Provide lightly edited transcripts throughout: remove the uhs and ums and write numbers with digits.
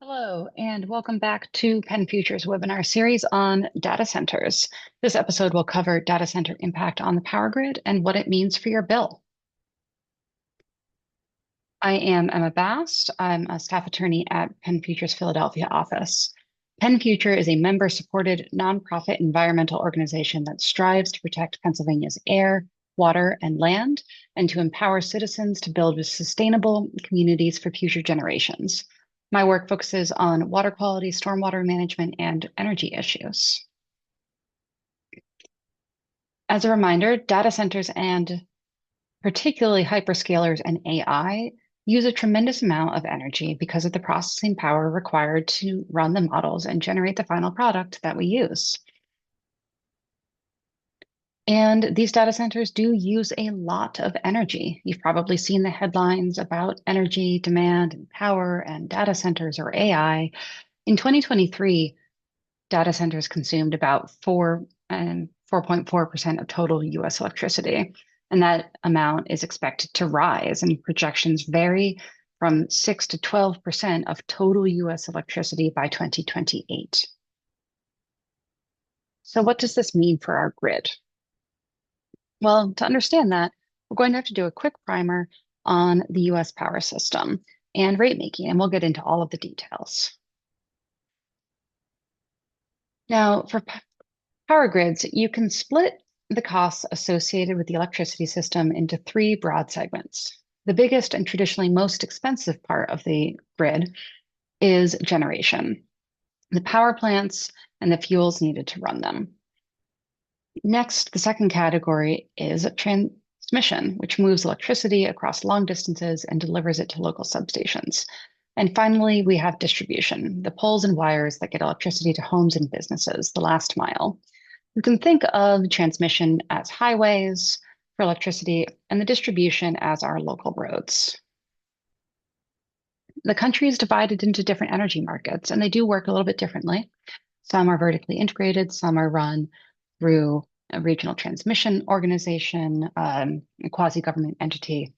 Hello, and welcome back to PennFuture's webinar series on data centers. This episode will cover data center impact on the power grid and what it means for your bill. I am Emma Bast. I'm a staff attorney at PennFuture's Philadelphia office. PennFuture is a member-supported nonprofit environmental organization that strives to protect Pennsylvania's air, water, and land, and to empower citizens to build sustainable communities for future generations. My work focuses on water quality, stormwater management, and energy issues. As a reminder, data centers and particularly hyperscalers and AI use a tremendous amount of energy because of the processing power required to run the models and generate the final product that we use. And these data centers do use a lot of energy. You've probably seen the headlines about energy demand and power and data centers or AI. In 2023, data centers consumed about 4.4% of total US electricity. And that amount is expected to rise, and projections vary from 6 to 12% of total US electricity by 2028. So what does this mean for our grid? Well, to understand that, we're going to have to do a quick primer on the US power system and rate making, and we'll get into all of the details. Now, for power grids, you can split the costs associated with the electricity system into three broad segments. The biggest and traditionally most expensive part of the grid is generation, the power plants and the fuels needed to run them. Next, the second category is transmission, which moves electricity across long distances and delivers it to local substations. And finally, we have distribution, the poles and wires that get electricity to homes and businesses, the last mile. You can think of transmission as highways for electricity and the distribution as our local roads. The country is divided into different energy markets, and they do work a little bit differently. Some are vertically integrated, some are run through a regional transmission organization, a quasi-government entity.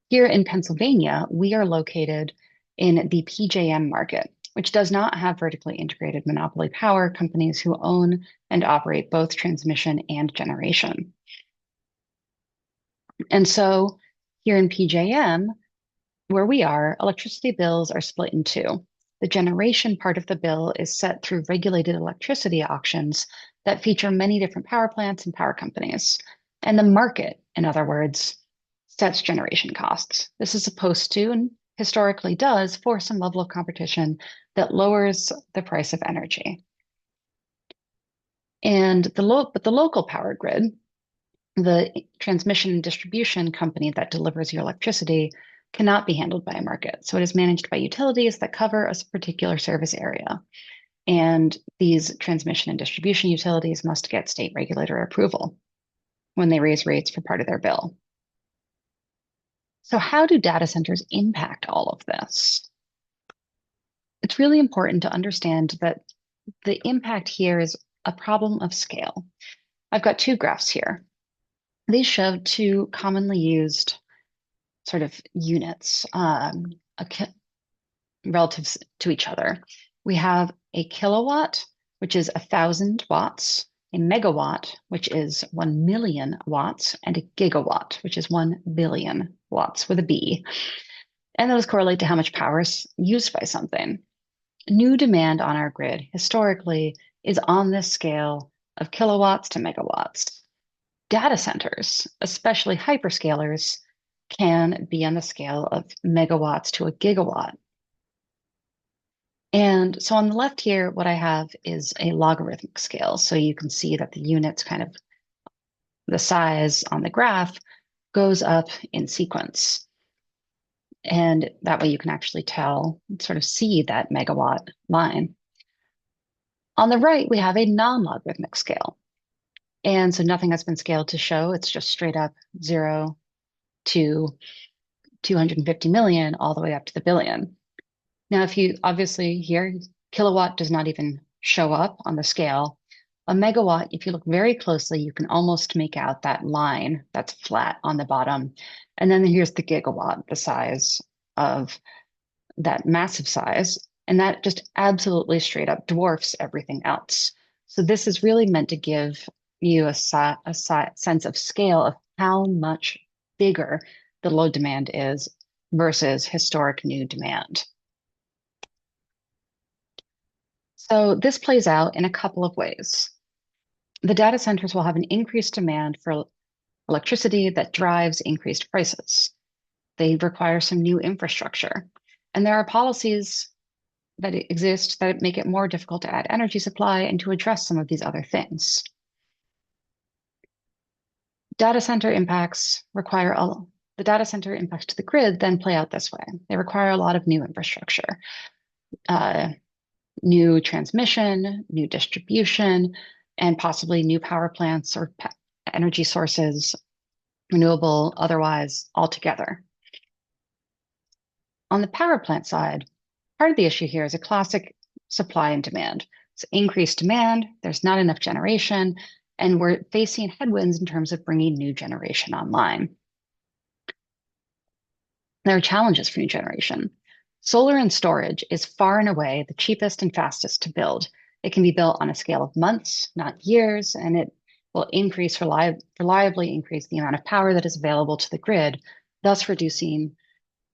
Here in Pennsylvania, we are located in the PJM market, which does not have vertically integrated monopoly power companies who own and operate both transmission and generation. And so here in PJM, where we are, electricity bills are split in two. The generation part of the bill is set through regulated electricity auctions that feature many different power plants and power companies. And the market, in other words, sets generation costs. This is supposed to, and historically does, force some level of competition that lowers the price of energy. And the local power grid, the transmission and distribution company that delivers your electricity, cannot be handled by a market. So it is managed by utilities that cover a particular service area. And these transmission and distribution utilities must get state regulator approval when they raise rates for part of their bill. So how do data centers impact all of this? It's really important to understand that the impact here is a problem of scale. I've got two graphs here. These show two commonly used sort of units relative to each other. We have a kilowatt, which is 1,000 watts, a megawatt, which is 1 million watts, and a gigawatt, which is 1 billion watts with a B. And those correlate to how much power is used by something. New demand on our grid historically is on this scale of kilowatts to megawatts. Data centers, especially hyperscalers, can be on the scale of megawatts to a gigawatt. And so on the left here, what I have is a logarithmic scale. So you can see that the units kind of, the size on the graph goes up in sequence. And that way you can actually tell, sort of see that megawatt line. On the right, we have a non-logarithmic scale. And so nothing has been scaled to show, it's just straight up 0 to 250 million all the way up to the billion. Now, if you obviously here, kilowatt does not even show up on the scale. A megawatt, if you look very closely, you can almost make out that line that's flat on the bottom. And then here's the gigawatt, the size of that massive size. And that just absolutely straight up dwarfs everything else. So this is really meant to give you a sense of scale of how much bigger the load demand is versus historic new demand. So this plays out in a couple of ways. The data centers will have an increased demand for electricity that drives increased prices. They require some new infrastructure. And there are policies that exist that make it more difficult to add energy supply and to address some of these other things. Data center impacts require all the data center impacts to the grid then play out this way. They require a lot of new infrastructure, uh, new transmission, new distribution, and possibly new power plants or energy sources, renewable, otherwise, altogether. On the power plant side, part of the issue here is a classic supply and demand. It's increased demand, there's not enough generation, and we're facing headwinds in terms of bringing new generation online. There are challenges for new generation. Solar and storage is far and away the cheapest and fastest to build. It can be built on a scale of months, not years, and it will reliably increase the amount of power that is available to the grid, thus reducing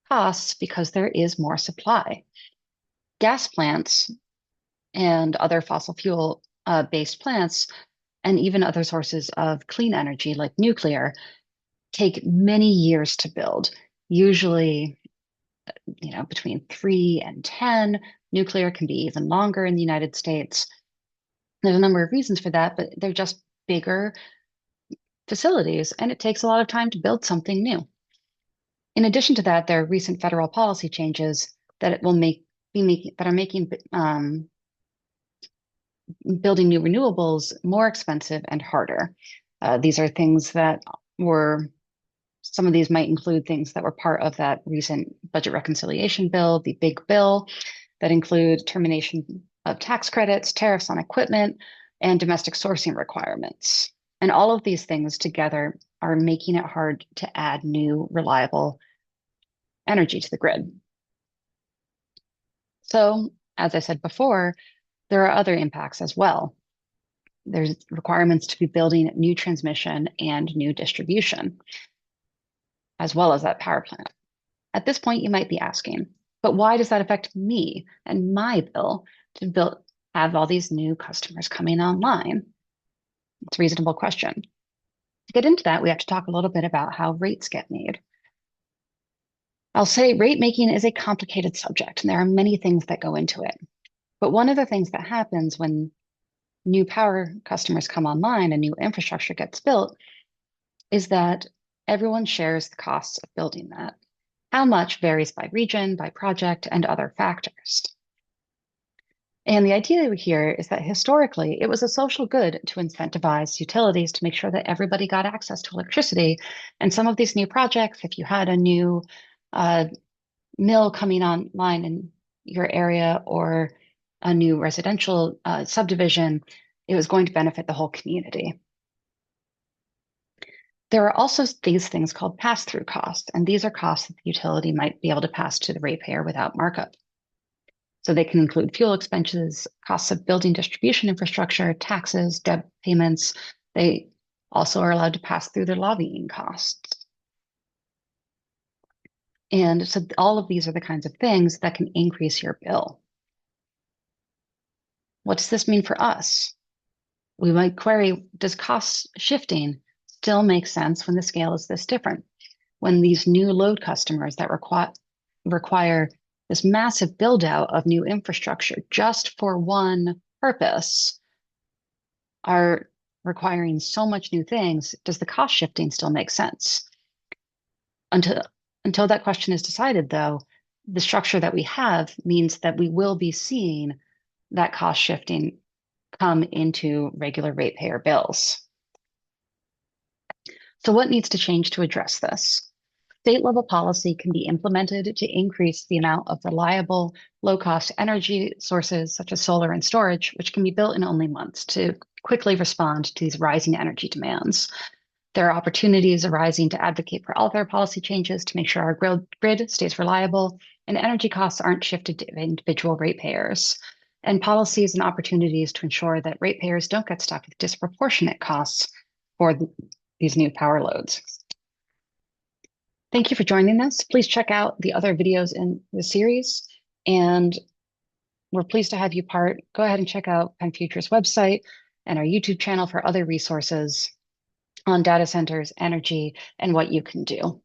costs because there is more supply. Gas plants and other fossil fuel based plants, and even other sources of clean energy like nuclear, take many years to build, usually between 3 and 10. Nuclear can be even longer in the United States. There's a number of reasons for that, but they're just bigger facilities, and it takes a lot of time to build something new. In addition to that, there are recent federal policy changes that it will that are making building new renewables more expensive and harder. These are things that were Some of these might include things that were part of that recent budget reconciliation bill, the big bill, that include termination of tax credits, tariffs on equipment, and domestic sourcing requirements. And all of these things together are making it hard to add new, reliable energy to the grid. So, as I said before, there are other impacts as well. There's requirements to be building new transmission and new distribution, as well as that power plant. At this point, you might be asking, but why does that affect me and my bill to have all these new customers coming online? It's a reasonable question. To get into that, we have to talk a little bit about how rates get made. I'll say rate making is a complicated subject, and there are many things that go into it. But one of the things that happens when new power customers come online and new infrastructure gets built is that everyone shares the costs of building that. How much varies by region, by project, and other factors. And the idea here is that historically, it was a social good to incentivize utilities to make sure that everybody got access to electricity. And some of these new projects, if you had a new mill coming online in your area or a new residential subdivision, it was going to benefit the whole community. There are also these things called pass-through costs, and these are costs that the utility might be able to pass to the ratepayer without markup. So they can include fuel expenses, costs of building distribution infrastructure, taxes, debt payments. They also are allowed to pass through their lobbying costs. And so all of these are the kinds of things that can increase your bill. What does this mean for us? We might query, does cost shifting still make sense when the scale is this different? When these new load customers that require this massive build out of new infrastructure just for one purpose are requiring so much new things, does the cost shifting still make sense? Until that question is decided, though, the structure that we have means that we will be seeing that cost shifting come into regular ratepayer bills. So what needs to change to address this? State level policy can be implemented to increase the amount of reliable, low cost energy sources such as solar and storage, which can be built in only months to quickly respond to these rising energy demands. There are opportunities arising to advocate for other policy changes to make sure our grid stays reliable and energy costs aren't shifted to individual ratepayers, and policies and opportunities to ensure that ratepayers don't get stuck with disproportionate costs for these new power loads. Thank you for joining us. Please check out the other videos in the series, and we're pleased to have you part. Go ahead and check out PennFuture's website and our YouTube channel for other resources on data centers, energy, and what you can do.